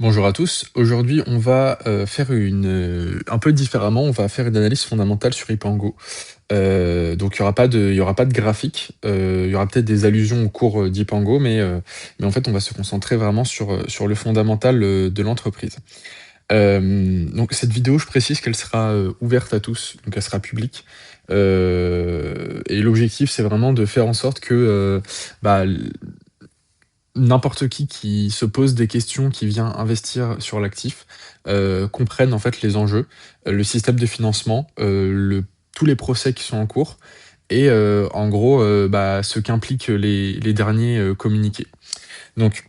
Bonjour à tous. Aujourd'hui, on va faire un peu différemment. On va faire une analyse fondamentale sur Ipango. Donc, il y aura pas de graphique. Il y aura peut-être des allusions au cours d'Ipango, mais en fait, on va se concentrer vraiment sur le fondamental de l'entreprise. Donc, cette vidéo, je précise qu'elle sera ouverte à tous, donc elle sera publique. Et l'objectif, c'est vraiment de faire en sorte que bah, n'importe qui se pose des questions, qui vient investir sur l'actif, comprenne en fait les enjeux, le système de financement, tous les procès qui sont en cours et en gros, ce qu'impliquent les derniers, communiqués. Donc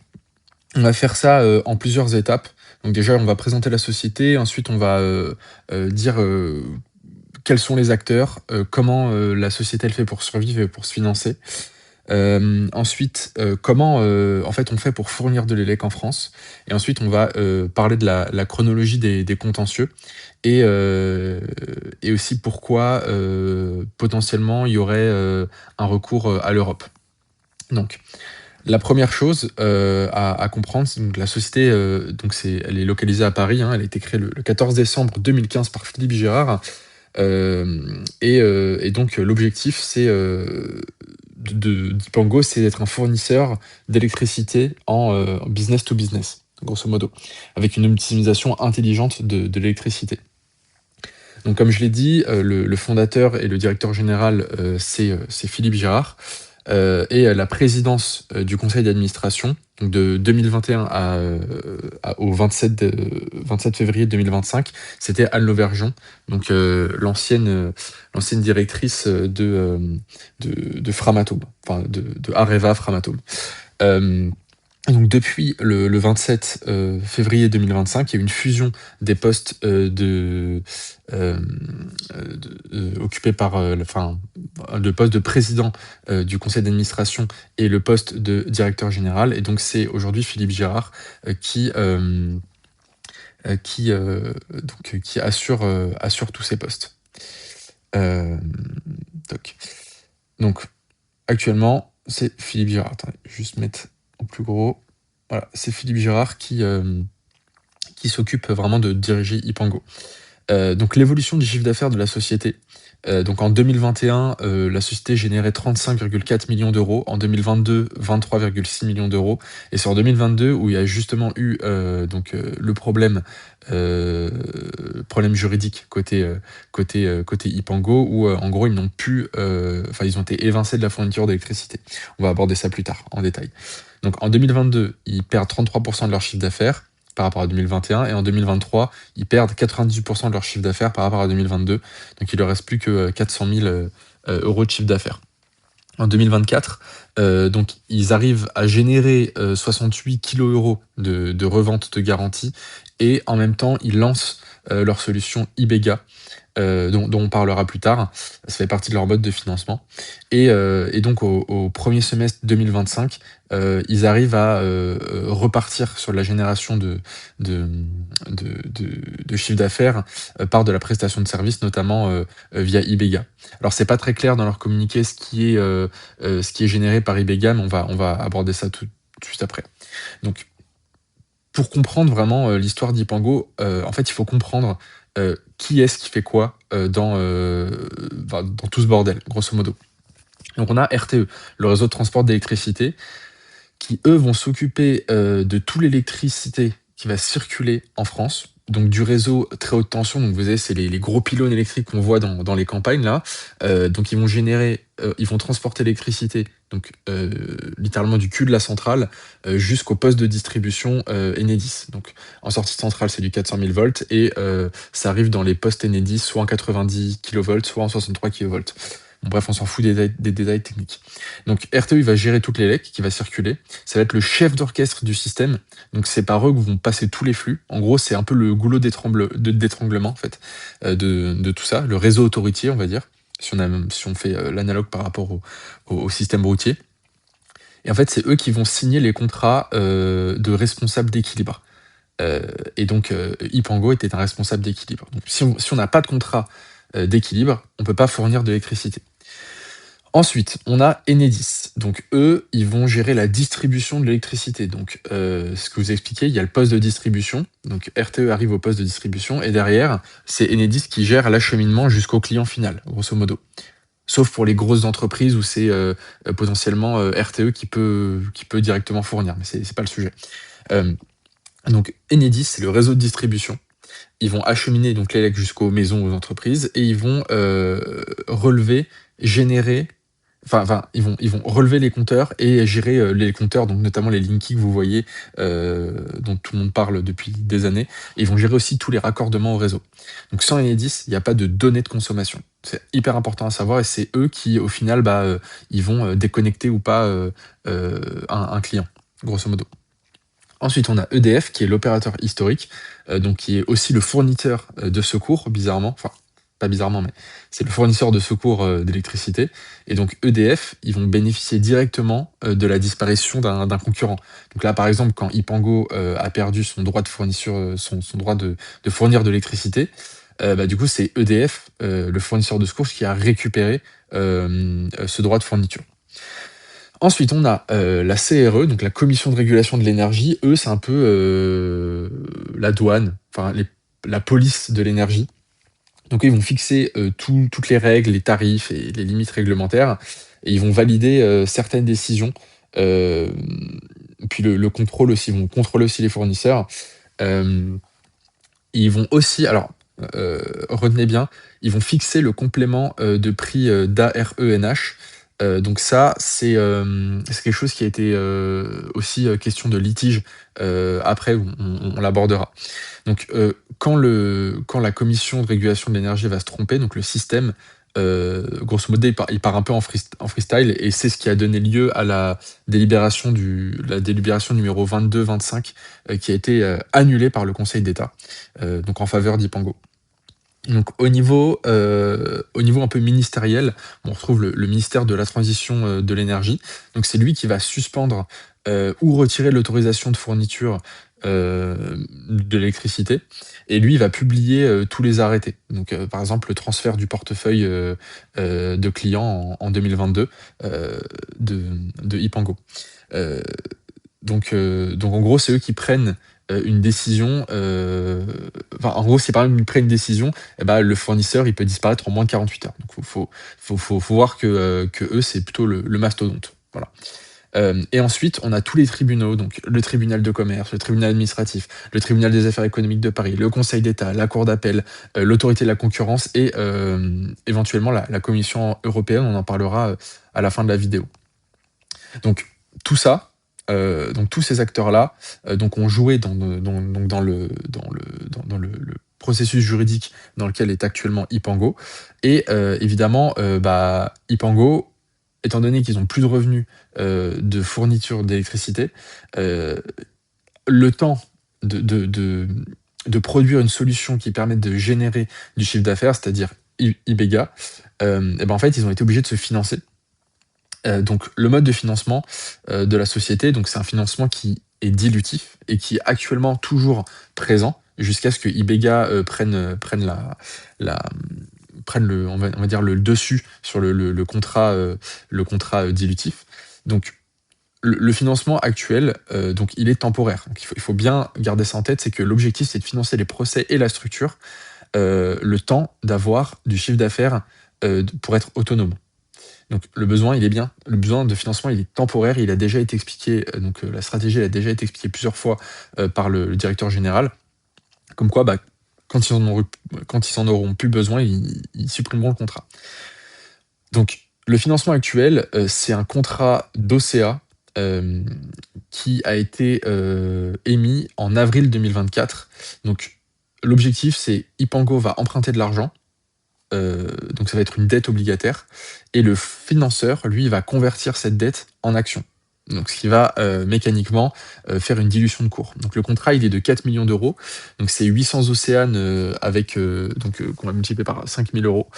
on va faire ça, en plusieurs étapes. Donc déjà, on va présenter la société, ensuite on va, dire, quels sont les acteurs, comment, la société elle fait pour survivre et pour se financer. Ensuite, comment, en fait, on fait pour fournir de l'élec en France? Et ensuite, on va, parler de la chronologie des contentieux et aussi pourquoi, potentiellement, il y aurait, un recours, à l'Europe. Donc la première chose, à comprendre, c'est donc la société, donc elle est localisée à Paris, hein. Elle a été créée le 14 décembre 2015 par Philippe Girard. Et donc l'objectif, c'est, d'Ipango, c'est d'être un fournisseur d'électricité en business to business, grosso modo, avec une optimisation intelligente de l'électricité. Donc comme je l'ai dit, le fondateur et le directeur général, c'est Philippe Girard, et la présidence, du conseil d'administration, donc de 2021 au 27 février 2025, c'était Anne Lauvergeon, donc l'ancienne directrice, de Framatome, enfin de Areva Framatome. Hem donc depuis le 27 février 2025, il y a eu une fusion des postes, occupés par, le poste de président, du conseil d'administration et le poste de directeur général, et donc c'est aujourd'hui Philippe Girard, qui assure tous ces postes. Hem, toc. Donc actuellement, c'est Philippe Girard. Attendez, juste mettre en plus gros. Voilà, c'est Philippe Girard qui s'occupe vraiment de diriger Ipango. Donc l'évolution du chiffre d'affaires de la société. Donc en 2021, la société générait 35,4 millions d'euros. En 2022, 23,6 millions d'euros. Et c'est en 2022 où il y a justement eu le problème juridique côté Ipango, où en gros ils n'ont plus, ils ont été évincés de la fourniture d'électricité. On va aborder ça plus tard en détail. Donc en 2022, ils perdent 33% de leur chiffre d'affaires par rapport à 2021, et en 2023, ils perdent 98% de leur chiffre d'affaires par rapport à 2022. Donc il leur reste plus que 400 000 euros de chiffre d'affaires. En 2024, donc ils arrivent à générer 68 kilo de revente de garantie, et en même temps, ils lancent leur solution Ibega, dont on parlera plus tard. Ça fait partie de leur mode de financement. Et donc au premier semestre 2025, ils arrivent à repartir sur la génération de chiffre d'affaires par de la prestation de services, notamment via Ibega. Alors c'est pas très clair dans leur communiqué ce qui est généré par Ibega, mais on va aborder ça tout juste après. Donc pour comprendre vraiment l'histoire d'Ipango, en fait, il faut comprendre qui est-ce qui fait quoi dans tout ce bordel, grosso modo. Donc on a RTE, le réseau de transport d'électricité, qui eux vont s'occuper de toute l'électricité qui va circuler en France. Donc du réseau très haute tension, donc vous savez, c'est les gros pylônes électriques qu'on voit dans les campagnes là. Donc ils vont transporter l'électricité, donc littéralement du cul de la centrale jusqu'au poste de distribution Enedis. Donc en sortie de centrale, c'est du 400 000 volts, et ça arrive dans les postes Enedis soit en 90 kV, soit en 63 kV. Bon, bref, on s'en fout des détails techniques. Donc RTE il va gérer toute l'élec qui va circuler. Ça va être le chef d'orchestre du système. Donc c'est par eux que vont passer tous les flux. En gros, c'est un peu le goulot d'étranglement en fait, de tout ça, le réseau autoritier, on va dire, si on fait l'analogue par rapport au système routier. Et en fait, c'est eux qui vont signer les contrats de responsable d'équilibre. Et donc Ipango était un responsable d'équilibre. Donc si on n'a pas de contrat d'équilibre, on peut pas fournir de l'électricité. Ensuite, on a Enedis. Donc eux, ils vont gérer la distribution de l'électricité. Donc ce que vous expliquez, il y a le poste de distribution. Donc RTE arrive au poste de distribution et derrière, c'est Enedis qui gère l'acheminement jusqu'au client final, grosso modo. Sauf pour les grosses entreprises où c'est potentiellement RTE qui peut directement fournir, mais c'est pas le sujet. Euh, donc Enedis, c'est le réseau de distribution. Ils vont acheminer donc l'élec jusqu'aux maisons, aux entreprises, et ils vont relever, générer, ils vont relever les compteurs et gérer les compteurs, donc notamment les Linky que vous voyez, dont tout le monde parle depuis des années. Et ils vont gérer aussi tous les raccordements au réseau. Donc sans Enedis, il n'y a pas de données de consommation. C'est hyper important à savoir et c'est eux qui, au final, ils vont déconnecter ou pas un client, grosso modo. Ensuite, on a EDF, qui est l'opérateur historique, donc qui est aussi le fournisseur de secours, bizarrement. Enfin, pas bizarrement, mais c'est le fournisseur de secours d'électricité. Et donc EDF, ils vont bénéficier directement de la disparition d'un concurrent. Donc là, par exemple, quand Ipango a perdu son droit de fourniture, son droit de fournir de l'électricité, du coup, c'est EDF, le fournisseur de secours, qui a récupéré ce droit de fourniture. Ensuite, on a la CRE, donc la Commission de régulation de l'énergie. Eux, c'est un peu la douane, enfin la police de l'énergie. Donc, ils vont fixer toutes les règles, les tarifs et les limites réglementaires. Et ils vont valider certaines décisions. Puis le contrôle aussi, ils vont contrôler aussi les fournisseurs. Ils vont aussi, alors, retenez bien, ils vont fixer le complément de prix d'ARENH. Donc ça, c'est quelque chose qui a été aussi question de litige. Après, on l'abordera. Donc, quand la commission de régulation de l'énergie va se tromper, donc le système, grosso modo, il part un peu en freestyle, et c'est ce qui a donné lieu à la délibération numéro 22-25, qui a été annulée par le Conseil d'État, donc en faveur d'Ipango. Donc au niveau un peu ministériel, on retrouve le ministère de la transition de l'énergie. Donc c'est lui qui va suspendre ou retirer l'autorisation de fourniture de l'électricité. Et lui, il va publier tous les arrêtés. Donc par exemple, le transfert du portefeuille de clients en 2022 de Ipango. Euh, donc en gros, c'est eux qui prennent une décision. En gros, si par exemple ils prennent une décision, le fournisseur il peut disparaître en moins de 48 heures. Donc faut voir que eux, c'est plutôt le mastodonte. Voilà. Et ensuite, on a tous les tribunaux, donc le tribunal de commerce, le tribunal administratif, le tribunal des affaires économiques de Paris, le Conseil d'État, la Cour d'appel, l'autorité de la concurrence et éventuellement la Commission européenne. On en parlera à la fin de la vidéo. Donc tout ça, donc tous ces acteurs-là, ont joué dans le processus juridique dans lequel est actuellement Ipango. Et évidemment, Ipango, étant donné qu'ils ont plus de revenus de fourniture d'électricité, le temps de produire une solution qui permette de générer du chiffre d'affaires, c'est-à-dire Ibega, en fait, ils ont été obligés de se financer. Donc le mode de financement de la société, donc c'est un financement qui est dilutif et qui est actuellement toujours présent jusqu'à ce que Ibega prenne le dessus sur le contrat dilutif. Donc le financement actuel, donc il est temporaire. Donc il faut bien garder ça en tête, c'est que l'objectif, c'est de financer les procès et la structure, le temps d'avoir du chiffre d'affaires pour être autonome. Donc le besoin, il est bien. Le besoin de financement, il est temporaire. Il a déjà été expliqué. La stratégie, elle a déjà été expliquée plusieurs fois par le directeur général. Comme quoi, quand ils en auront plus besoin, ils supprimeront le contrat. Donc le financement actuel, c'est un contrat d'OCA qui a été émis en avril 2024. Donc l'objectif, c'est Ipango va emprunter de l'argent. Donc ça va être une dette obligataire, et le financeur, lui, va convertir cette dette en action. Donc ce qui va mécaniquement faire une dilution de cours. Donc le contrat, il est de 4 millions d'euros, donc c'est 800 Océanes qu'on va multiplier par 5 000 euros.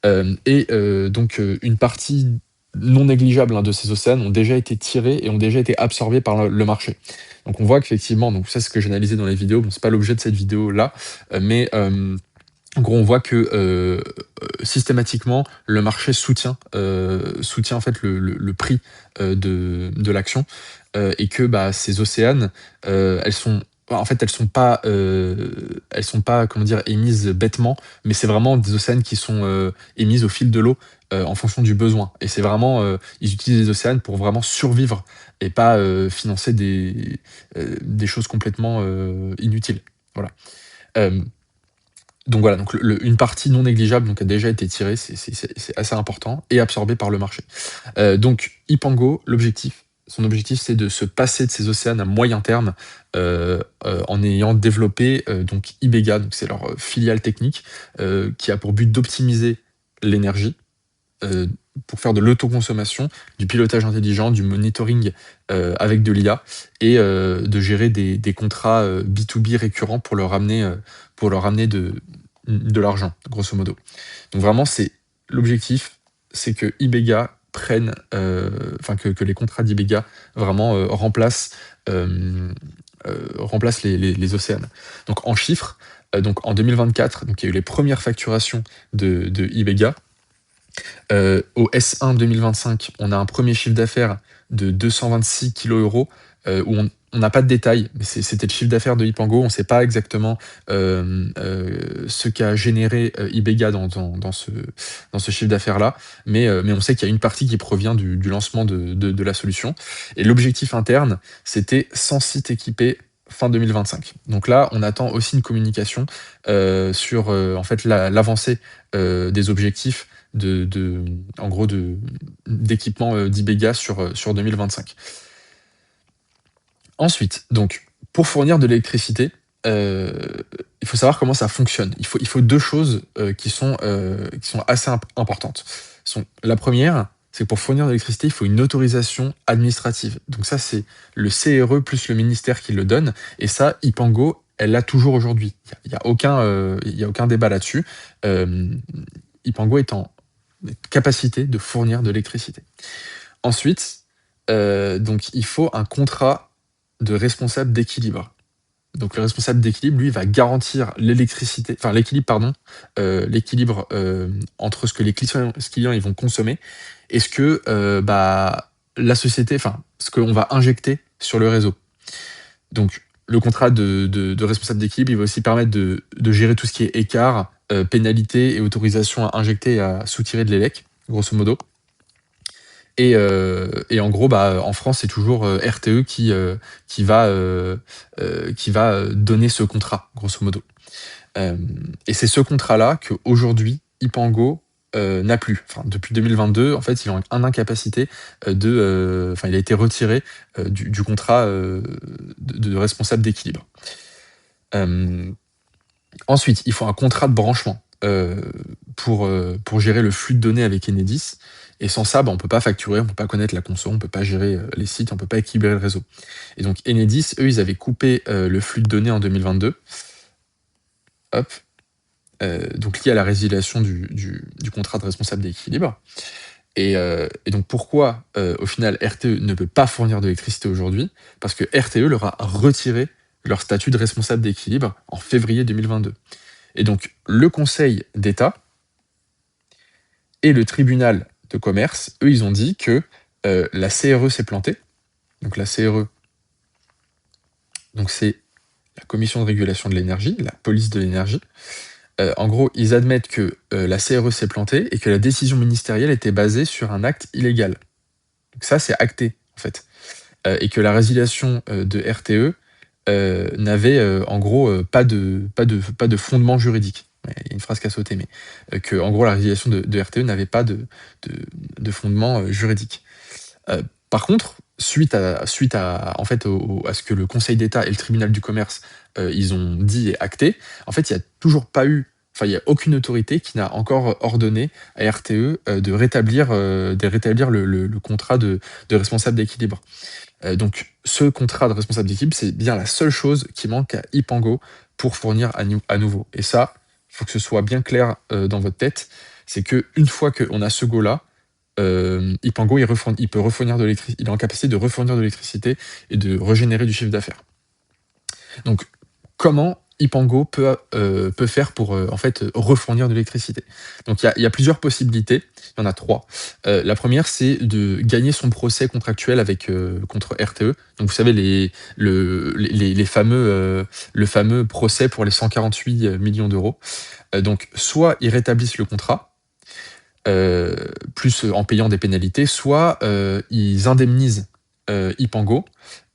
Une partie non négligeable de ces Océanes ont déjà été tirés et ont déjà été absorbés par le marché. Donc on voit qu'effectivement, donc ça c'est ce que j'ai analysé dans les vidéos, bon c'est pas l'objet de cette vidéo là, mais En gros, on voit que, systématiquement, le marché soutient en fait le prix, de l'action, et que, bah, ces océanes, elles sont en fait, elles sont pas, comment dire, émises bêtement, mais c'est vraiment des océanes qui sont, émises au fil de l'eau, en fonction du besoin et c'est vraiment, ils utilisent les océanes pour vraiment survivre et pas, financer des choses complètement, inutiles. Voilà. Hem donc voilà, donc une partie non négligeable donc a déjà été tirée, c'est assez important et absorbée par le marché. Donc Ipango, son objectif, c'est de se passer de ces océans à moyen terme, en ayant développé, donc Ibega, donc c'est leur, filiale technique, qui a pour but d'optimiser l'énergie, heu, pour faire de l'autoconsommation, du pilotage intelligent, du monitoring, avec de l'IA et de gérer des contrats, B2B récurrents pour leur ramener de l'argent, grosso modo. Donc vraiment, c'est l'objectif, c'est que Ibega prenne, enfin que les contrats d'Ibega vraiment, remplacent les océans. Donc en chiffres, donc en 2024, donc il y a eu les premières facturations de Ibega. Au S1 2025, on a un premier chiffre d'affaires de 226 kg où on n'a pas de détails, mais c'était le chiffre d'affaires de Ipango. On ne sait pas exactement, ce qu'a généré, Ibega dans ce chiffre d'affaires-là, mais on sait qu'il y a une partie qui provient du lancement de la solution et l'objectif interne, c'était 100 sites équipés fin 2025. Donc là, on attend aussi une communication, sur, en fait, l'avancée, des objectifs en gros d'équipement, d'Ibega sur 2025. Ensuite, donc, pour fournir de l'électricité, il faut savoir comment ça fonctionne. Il faut 2 choses, qui sont assez importantes. La première, c'est que pour fournir de l'électricité, il faut une autorisation administrative. Donc ça, c'est le CRE plus le ministère qui le donne et ça, Ipango, elle l'a toujours aujourd'hui. Il y a aucun débat là-dessus. Ipango est en capacité de fournir de l'électricité. Ensuite, donc il faut un contrat de responsable d'équilibre. Donc le responsable d'équilibre, lui, va garantir l'équilibre, pardon, l'équilibre, entre ce que les clients ils vont consommer et ce que, bah, la société enfin, ce qu'on va injecter sur le réseau. Donc le contrat de responsable d'équilibre, il va aussi permettre de gérer tout ce qui est écart, pénalité et autorisation à injecter et à soutirer de l'élec, grosso modo. Et en gros, bah, en France, c'est toujours, RTE qui va, donner ce contrat, grosso modo. Et c'est ce contrat-là qu'aujourd'hui, Ipango, n'a plus. Enfin, depuis 2022, en fait, ils ont en incapacité, enfin, il a été retiré, du contrat, de responsable d'équilibre. Hem, Ensuite, il faut un contrat de branchement, pour gérer le flux de données avec Enedis et sans ça, bah, on peut pas facturer, on peut pas connaître la conso, on peut pas gérer, les sites, on peut pas équilibrer le réseau. Et donc Enedis, eux, ils avaient coupé, le flux de données en 2022. Hop, donc lié à la résiliation du contrat de responsable d'équilibre et donc pourquoi, au final, RTE ne peut pas fournir d'électricité aujourd'hui? Parce que RTE leur a retiré leur statut de responsable d'équilibre en février 2022. Et donc le Conseil d'État et le tribunal de commerce, eux, ils ont dit que, la CRE s'est plantée. Donc la CRE, donc c'est la Commission de régulation de l'énergie, la police de l'énergie. En gros, ils admettent que, la CRE s'est plantée et que la décision ministérielle était basée sur un acte illégal. Donc ça, c'est acté, en fait. Et que la résiliation, de RTE, n'avait, en gros, pas de fondement juridique. Ouais, il y a une phrase qui a sauté, mais, que en gros la résiliation de RTE n'avait pas de fondement, juridique. Par contre, suite à en fait, à ce que le Conseil d'État et le tribunal du commerce, ils ont dit et acté, en fait, il y a toujours pas eu enfin, il y a aucune autorité qui n'a encore ordonné à RTE, de rétablir le contrat de responsable d'équilibre. Donc ce contrat de responsable d'équipe, c'est bien la seule chose qui manque à Ipango pour fournir à nouveau. Et ça, il faut que ce soit bien clair, dans votre tête, c'est qu'une fois qu'on a ce go-là, Ipango, il peut refournir de l'électricité, il est en capacité de refournir de l'électricité et de régénérer du chiffre d'affaires. Donc comment Ipango peut faire pour, en fait, refournir de l'électricité. Donc il y a plusieurs possibilités, il y en a 3. La première, c'est de gagner son procès contractuel avec, contre RTE. Donc vous savez les fameux, le fameux procès pour les 148 millions d'euros. Donc soit ils rétablissent le contrat, plus en payant des pénalités, soit, ils indemnisent, Ipango,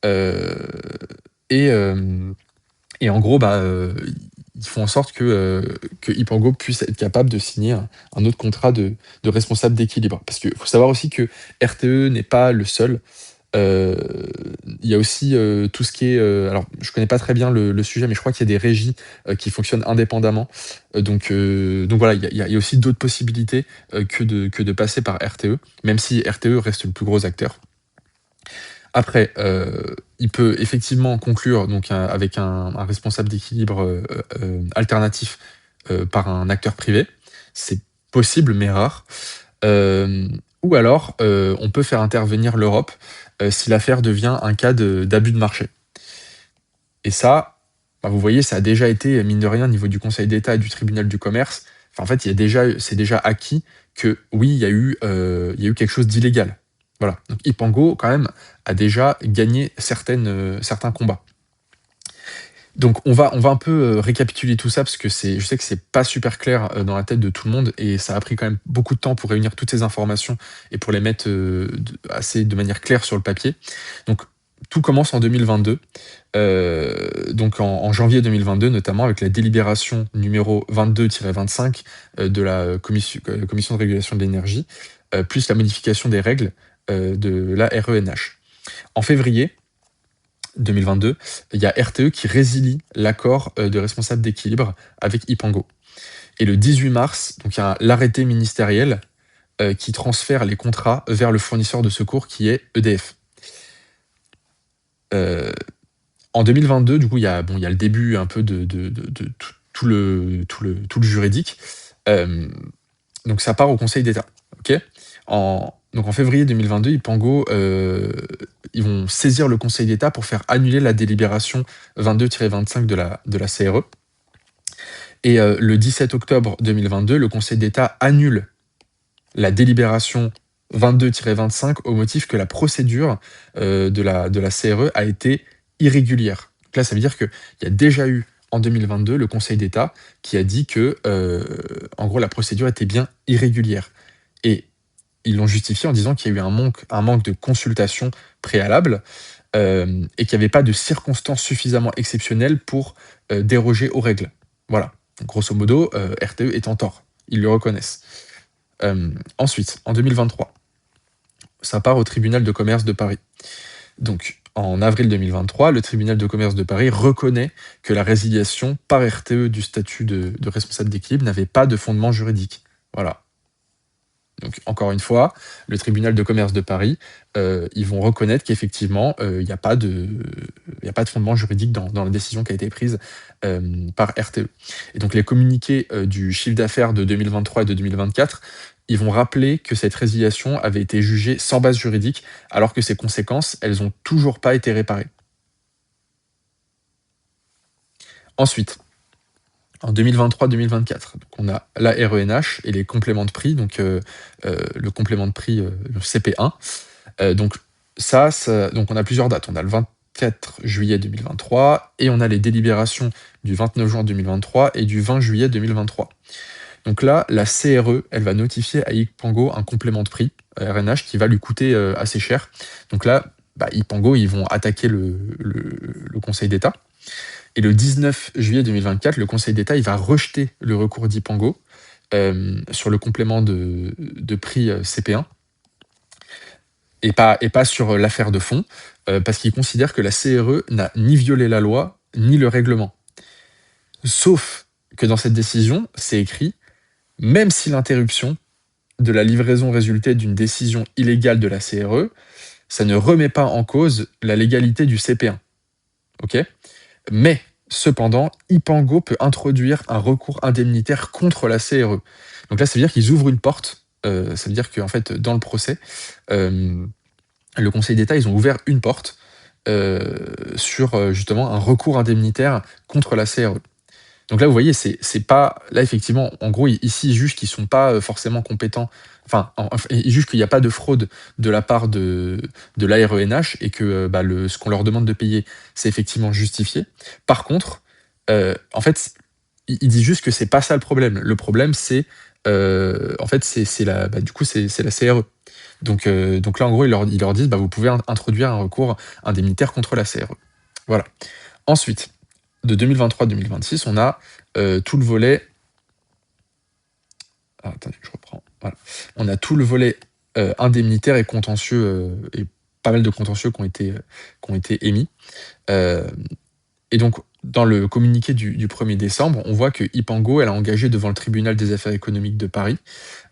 heu et hem et en gros, bah, ils font en sorte que Ipango puisse être capable de signer un autre contrat de responsable d'équilibre. Parce qu'il faut savoir aussi que RTE n'est pas le seul. Heu, il y a aussi, tout ce qui est, alors je connais pas très bien le sujet, mais je crois qu'il y a des régies, qui fonctionnent indépendamment. Donc voilà, il y a aussi d'autres possibilités, que de passer par RTE, même si RTE reste le plus gros acteur. Après, il peut effectivement conclure donc avec un responsable d'équilibre, alternatif, par un acteur privé. C'est possible mais rare. Ou alors, on peut faire intervenir l'Europe, si l'affaire devient un cas d'abus de marché. Et ça, bah, vous voyez, ça a déjà été, mine de rien, au niveau du Conseil d'État et du tribunal du commerce. Enfin, en fait, c'est déjà acquis que oui, il y a eu quelque chose d'illégal. Voilà. Donc Ipango, quand même, a déjà gagné certains combats. Donc on va un peu, récapituler tout ça parce que je sais que c'est pas super clair, dans la tête de tout le monde et ça a pris quand même beaucoup de temps pour réunir toutes ces informations et pour les mettre, de manière claire sur le papier. Donc tout commence en 2022, donc en janvier 2022 notamment avec la délibération numéro 22-25, de la commission de régulation de l'énergie, plus la modification des règles, de la RENH. En février 2022, il y a RTE qui résilie l'accord, de responsable d'équilibre avec Ipango. Et le 18 mars, donc il y a l'arrêté ministériel, qui transfère les contrats vers le fournisseur de secours qui est EDF. Heu, En 2022, du coup, il y a le début un peu de tout le juridique. Hem, donc ça part au Conseil d'État, OK? En février 2022, Ipango, ils vont saisir le Conseil d'État pour faire annuler la délibération 22-25 de la CRE et le 17 octobre 2022, le Conseil d'État annule la délibération 22-25 au motif que la procédure, de la CRE a été irrégulière. Donc là, ça veut dire qu'il y a déjà eu en 2022 le Conseil d'État qui a dit que, en gros, la procédure était bien irrégulière et ils l'ont justifié en disant qu'il y a eu un manque de consultation préalable, et qu'il n'y avait pas de circonstances suffisamment exceptionnelles pour, déroger aux règles. Voilà. Donc grosso modo, RTE est en tort. Ils le reconnaissent. Ensuite, en 2023, ça part au tribunal de commerce de Paris. Donc en avril 2023, le tribunal de commerce de Paris reconnaît que la résiliation par RTE du statut de responsable d'équilibre n'avait pas de fondement juridique. Voilà. Donc encore une fois, le tribunal de commerce de Paris, ils vont reconnaître qu'effectivement, il n'y a pas de fondement juridique dans la décision qui a été prise, par RTE. Et donc les communiqués, du chiffre d'affaires de 2023 et de 2024, ils vont rappeler que cette résiliation avait été jugée sans base juridique, alors que ses conséquences, elles ont toujours pas été réparées. Ensuite, en 2023-2024. Donc on a la RENH et les compléments de prix, donc le complément de prix, le CP1. Donc donc on a plusieurs dates. On a le 24 juillet 2023 et on a les délibérations du 29 juin 2023 et du 20 juillet 2023. Donc là, la CRE, elle va notifier à Ipango un complément de prix, RNH, qui va lui coûter, assez cher. Donc là, bah, Ipango, ils vont attaquer le Conseil d'État. Et le 19 juillet 2024, le Conseil d'État, il va rejeter le recours d'Ipango, sur le complément de prix, CP1 et pas sur, l'affaire de fond, parce qu'il considère que la CRE n'a ni violé la loi, ni le règlement. Sauf que dans cette décision, c'est écrit: «Même si l'interruption de la livraison résultait d'une décision illégale de la CRE, ça ne remet pas en cause la légalité du CP1». OK? Mais cependant, Ipango peut introduire un recours indemnitaire contre la CRE. Donc là, ça veut dire qu'ils ouvrent une porte, ça veut dire qu'en fait, dans le procès, le Conseil d'État, ils ont ouvert une porte, sur, justement un recours indemnitaire contre la CRE. Donc là, vous voyez, c'est pas là, effectivement, en gros, ici, ils jugent qu'ils sont pas, forcément compétents. Enfin, ils jugent qu'il y a pas de fraude de la part de l'ARENH et que, bah, le ce qu'on leur demande de payer, c'est effectivement justifié. Par contre, en fait, ils disent juste que c'est pas ça le problème. Le problème, en fait, c'est la bah, du coup, c'est la CRE. Donc là, en gros, ils leur disent: «Bah, vous pouvez introduire un recours indemnitaire contre la CRE». Voilà. Ensuite, de 2023 à 2026, on a, tout le volet attendez, je reprends, voilà. On a tout le volet, indemnitaire et contentieux, et pas mal de contentieux qui ont été émis. Hem et donc dans le communiqué du 1er décembre, on voit que Ipango, elle a engagé devant le tribunal des affaires économiques de Paris,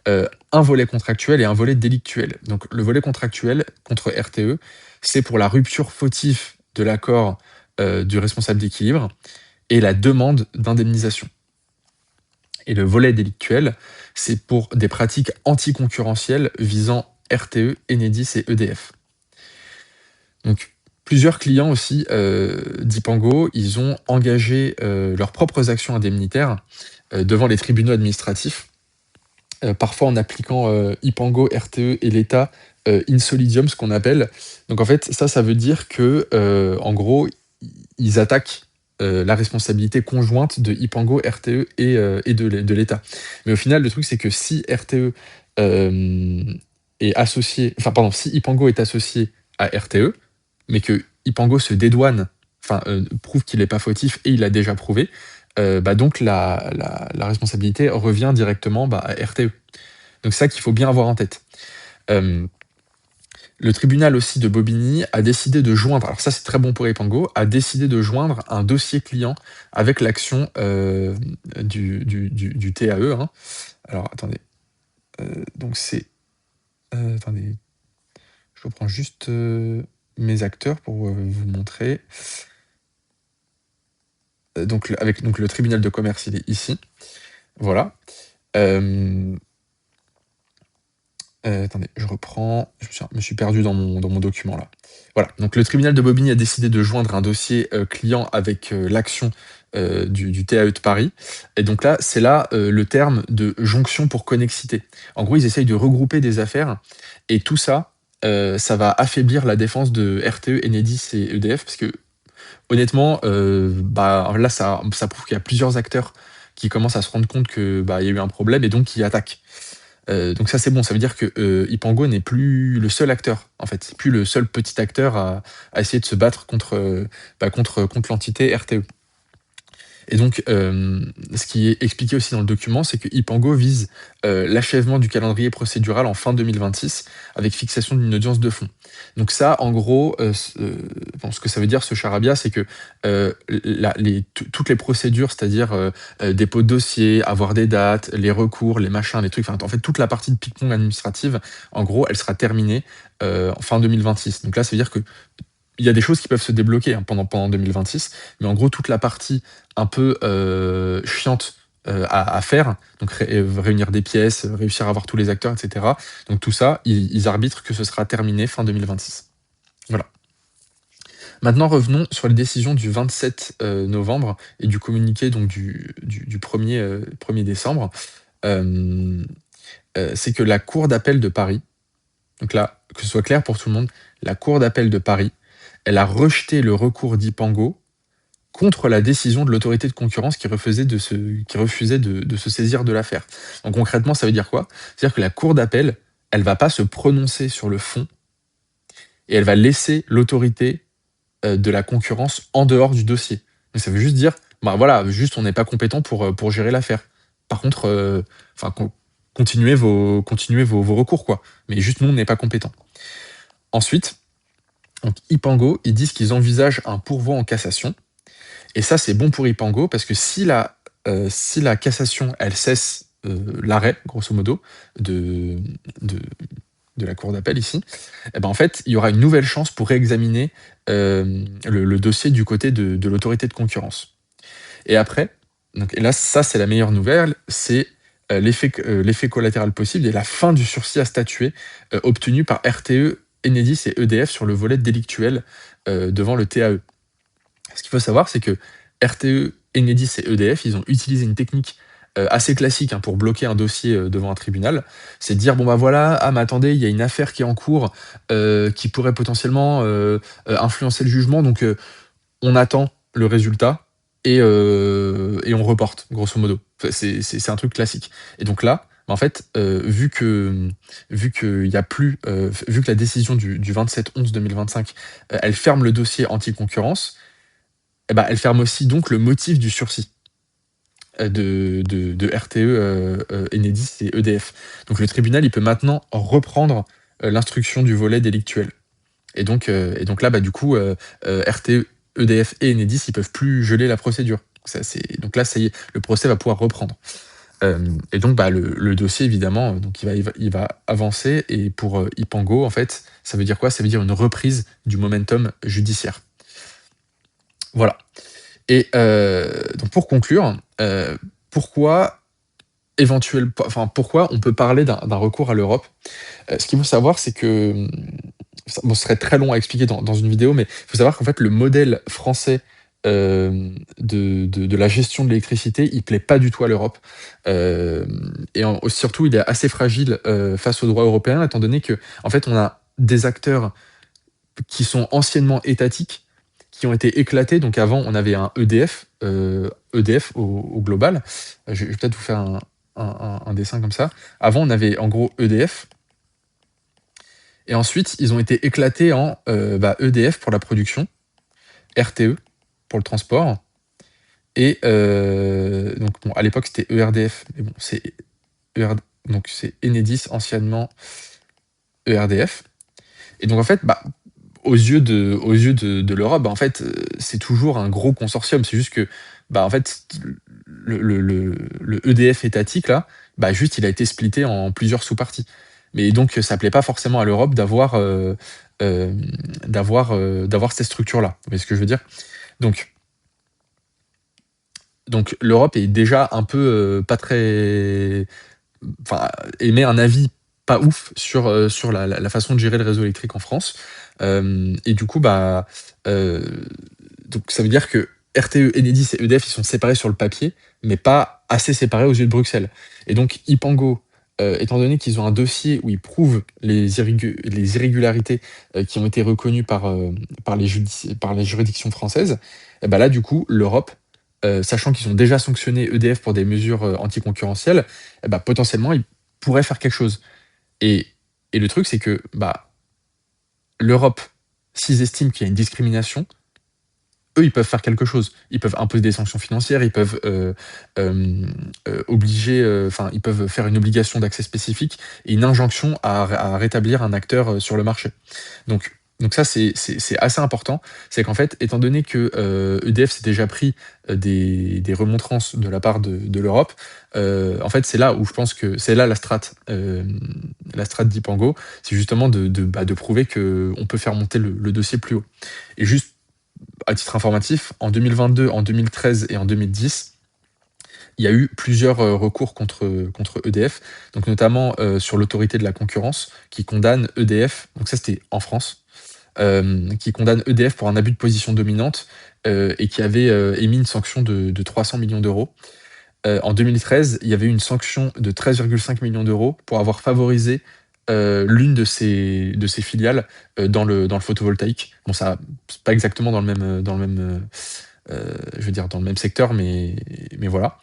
un volet contractuel et un volet délictuel. Donc le volet contractuel contre RTE, c'est pour la rupture fautive de l'accord, du responsable d'équilibre et la demande d'indemnisation. Et le volet délictuel, c'est pour des pratiques anticoncurrentielles visant RTE, Enedis et EDF. Donc plusieurs clients aussi, d'Ipango, ils ont engagé, leurs propres actions indemnitaires, devant les tribunaux administratifs, parfois en appliquant, Ipango, RTE et l'État, in solidium, ce qu'on appelle. Donc en fait, ça veut dire que, en gros, ils attaquent, la responsabilité conjointe de Ipango, RTE et de l'État. Mais au final, le truc, c'est que si RTE, est associé enfin pardon, si Ipango est associé à RTE, mais que Ipango se dédouane, enfin, prouve qu'il est pas fautif et il l'a déjà prouvé, bah, donc la responsabilité revient directement, bah, à RTE. Donc c'est ça qu'il faut bien avoir en tête. Hem, le tribunal aussi de Bobigny a décidé de joindre, alors ça c'est très bon pour Ipango, a décidé de joindre un dossier client avec l'action, du TAE, hein. Alors attendez, donc c'est, attendez, je reprends juste, mes acteurs pour, vous montrer. Donc le tribunal de commerce, il est ici, voilà. Hem attendez, je reprends, je me suis perdu dans mon document là. Voilà, donc le tribunal de Bobigny a décidé de joindre un dossier, client avec, l'action, du TAE de Paris et donc là, c'est là, le terme de jonction pour connexité. En gros, ils essayent de regrouper des affaires et tout ça, ça va affaiblir la défense de RTE, Enedis et EDF parce que honnêtement, bah, là, ça prouve qu'il y a plusieurs acteurs qui commencent à se rendre compte que, bah, il y a eu un problème et donc qui attaquent. Donc ça, c'est bon, ça veut dire que, Ipango n'est plus le seul acteur, en fait. C'est plus le seul petit acteur à essayer de se battre contre, bah, contre l'entité RTE. Et donc, ce qui est expliqué aussi dans le document, c'est que Ipango vise, l'achèvement du calendrier procédural en fin 2026 avec fixation d'une audience de fond. Donc ça, en gros, bon, ce que ça veut dire ce charabia, c'est que, toutes les procédures, c'est-à-dire, dépôt de dossier, avoir des dates, les recours, les machins, les trucs, enfin, en fait, toute la partie de ping-pong administrative, en gros, elle sera terminée, en fin 2026. Donc là, ça veut dire que il y a des choses qui peuvent se débloquer, hein, pendant 2026, mais en gros, toute la partie un peu, chiante, à faire, donc réunir des pièces, réussir à avoir tous les acteurs et cetera. Donc tout ça, ils arbitrent que ce sera terminé fin 2026. Voilà. Maintenant, revenons sur les décisions du 27, novembre et du communiqué donc du 1er décembre. Hem, c'est que la cour d'appel de Paris, donc là, que ce soit clair pour tout le monde, la cour d'appel de Paris, elle a rejeté le recours d'Ipango contre la décision de l'autorité de concurrence qui refusait de se saisir de l'affaire. Donc concrètement, ça veut dire quoi? C'est-à-dire que la cour d'appel, elle va pas se prononcer sur le fond et elle va laisser l'autorité, de la concurrence en dehors du dossier. Donc ça veut juste dire, bah, voilà, juste on n'est pas compétent pour gérer l'affaire. Par contre, enfin continuez vos recours quoi, mais juste nous on n'est pas compétent. Ensuite, donc Ipango, ils disent qu'ils envisagent un pourvoi en cassation. Et ça, c'est bon pour Ipango parce que si la cassation, elle cesse, l'arrêt, grosso modo, de de de la cour d'appel ici, et ben, en fait, il y aura une nouvelle chance pour réexaminer, le dossier du côté de l'autorité de concurrence. Et après, donc et là, ça, c'est la meilleure nouvelle, c'est, l'effet collatéral possible et la fin du sursis à statuer, obtenu par RTE, Enedis et EDF sur le volet délictuel, devant le TAE. Ce qu'il faut savoir, c'est que RTE, Enedis et EDF, ils ont utilisé une technique assez classique, hein, pour bloquer un dossier devant un tribunal. C'est de dire bon bah voilà, ah mais attendez, il y a une affaire qui est en cours qui pourrait potentiellement influencer le jugement, donc on attend le résultat et on reporte, grosso modo. Enfin, c'est un truc classique. Et donc là, bah, en fait, vu qu'il y a plus, vu que la décision du 27/11/2025, elle ferme le dossier anti-concurrence, et ben elle ferme aussi donc le motif du sursis de RTE, Enedis et EDF. Donc le tribunal, il peut maintenant reprendre l'instruction du volet délictuel. Et donc là, bah, du coup, RTE, EDF et Enedis, ils peuvent plus geler la procédure. Donc là, ça y est, le procès va pouvoir reprendre. Et donc, bah, le dossier, évidemment, donc il va avancer. Et pour Ipango, en fait, ça veut dire quoi? Ça veut dire une reprise du momentum judiciaire. Voilà. Et donc pour conclure, pourquoi pourquoi on peut parler d'un recours à l'Europe? Ce qu'il faut savoir, c'est que, bon, ce serait très long à expliquer dans une vidéo, mais il faut savoir qu'en fait, le modèle français, de la gestion de l'électricité, il plaît pas du tout à l'Europe. Surtout, il est assez fragile, face au droit européen, étant donné que en fait, on a des acteurs qui sont anciennement étatiques, qui ont été éclatés. Donc avant, on avait un EDF au global. Je vais peut-être vous faire un dessin comme ça. Avant, on avait en gros EDF, et ensuite, ils ont été éclatés en EDF pour la production, RTE pour le transport, et donc bon, à l'époque, c'était ERDF, mais bon, c'est donc c'est Enedis, anciennement ERDF. Et donc en fait, bah, aux yeux de l'Europe, bah, en fait, c'est toujours un gros consortium. C'est juste que, bah, en fait, le EDF étatique là, bah, juste il a été splitté en plusieurs sous-parties. Mais donc ça plaît pas forcément à l'Europe d'avoir ces structures-là. Vous voyez ce que je veux dire? Donc l'Europe est déjà un peu, pas très, enfin, émet un avis pas ouf sur la façon de gérer le réseau électrique en France. Et du coup, bah, donc ça veut dire que RTE, Enedis et EDF, ils sont séparés sur le papier, mais pas assez séparés aux yeux de Bruxelles. Et donc Ipango, étant donné qu'ils ont un dossier où ils prouvent les irrégularités qui ont été reconnues par les juridictions françaises, et bah là, du coup, l'Europe, sachant qu'ils ont déjà sanctionné EDF pour des mesures anticoncurrentielles, et bah, potentiellement, ils pourraient faire quelque chose. Et, et le truc, c'est que bah, l'Europe, s'ils estiment qu'il y a une discrimination, eux, ils peuvent faire quelque chose. Ils peuvent imposer des sanctions financières, ils peuvent obliger, enfin, ils peuvent faire une obligation d'accès spécifique et une injonction à rétablir un acteur sur le marché. Donc ça, c'est assez important. C'est qu'en fait, étant donné que EDF s'est déjà pris des remontrances de la part de l'Europe, en fait, c'est là où je pense que c'est là la strate d'Ipango, c'est justement de prouver qu'on peut faire monter le dossier plus haut. Et juste à titre informatif, en 2022, en 2013 et en 2010, il y a eu plusieurs recours contre EDF, donc notamment sur l'autorité de la concurrence qui condamne EDF, donc ça c'était en France, qui condamne EDF pour un abus de position dominante et qui avait émis une sanction de 300 millions d'euros. En 2013, il y avait eu une sanction de 13,5 millions d'euros pour avoir favorisé l'une de ses filiales dans le photovoltaïque. Bon, ça, c'est pas exactement je veux dire, dans le même secteur, mais voilà.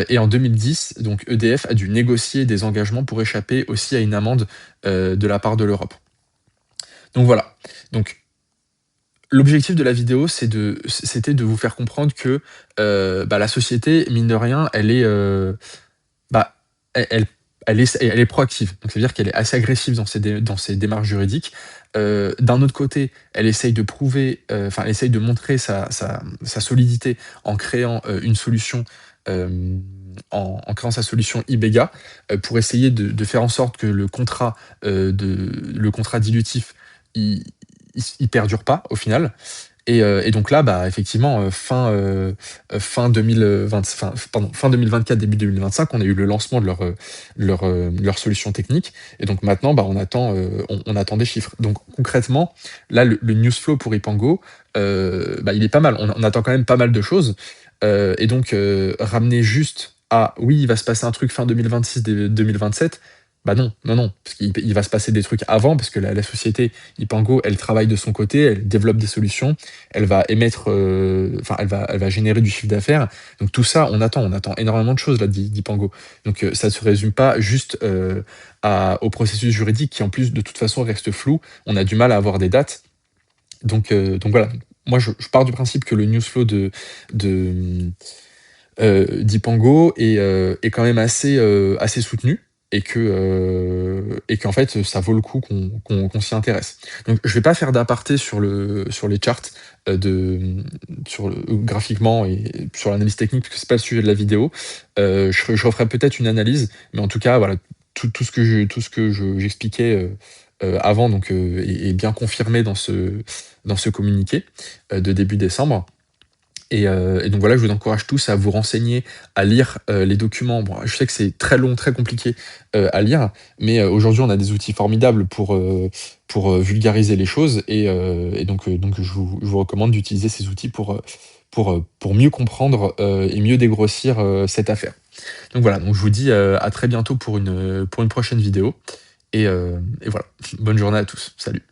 Et en 2010, donc EDF a dû négocier des engagements pour échapper aussi à une amende de la part de l'Europe. Donc voilà. Donc l'objectif de la vidéo, c'était de vous faire comprendre que bah, la société, mine de rien, elle est, bah, elle est proactive. Donc ça veut dire qu'elle est assez agressive dans ses démarches juridiques. D'un autre côté, elle essaye de prouver, enfin, elle essaye de montrer sa solidité en créant une solution, en créant sa solution Ibega, pour essayer de faire en sorte que le contrat dilutif, il perdure pas au final. Et donc là, bah, effectivement, fin 2020 enfin, pardon, fin 2024, début 2025, on a eu le lancement de leur solution technique et donc maintenant, bah, on attend des chiffres. Donc concrètement, là, le news flow pour Ipango, bah, il est pas mal. On attend quand même pas mal de choses, et donc ramener juste à: «Oui, il va se passer un truc fin 2026, dé 2027», bah, non, non, non, parce qu'il va se passer des trucs avant parce que la société Ipango, elle travaille de son côté, elle développe des solutions, elle va émettre, enfin, elle va générer du chiffre d'affaires. Donc tout ça, on attend énormément de choses là d'Ipango. Donc ça ne se résume pas juste, au processus juridique qui en plus de toute façon reste flou. On a du mal à avoir des dates. Donc voilà. Moi je pars du principe que le news flow de, Dipango est quand même assez soutenu et qu'en fait, ça vaut le coup qu'on s'y intéresse. Donc je vais pas faire d'aparté sur les charts, graphiquement et sur l'analyse technique parce que c'est pas le sujet de la vidéo. Je referai peut-être une analyse, mais en tout cas, voilà, tout ce que j'expliquais, avant donc est bien confirmé dans ce communiqué, de début décembre. Et donc voilà, je vous encourage tous à vous renseigner, à lire, les documents. Bon, je sais que c'est très long, très compliqué, à lire, mais aujourd'hui, on a des outils formidables pour vulgariser les choses et donc je vous recommande d'utiliser ces outils pour mieux comprendre, et mieux dégrossir, cette affaire. Donc voilà, donc je vous dis, à très bientôt pour une prochaine vidéo et voilà. Bonne journée à tous. Salut.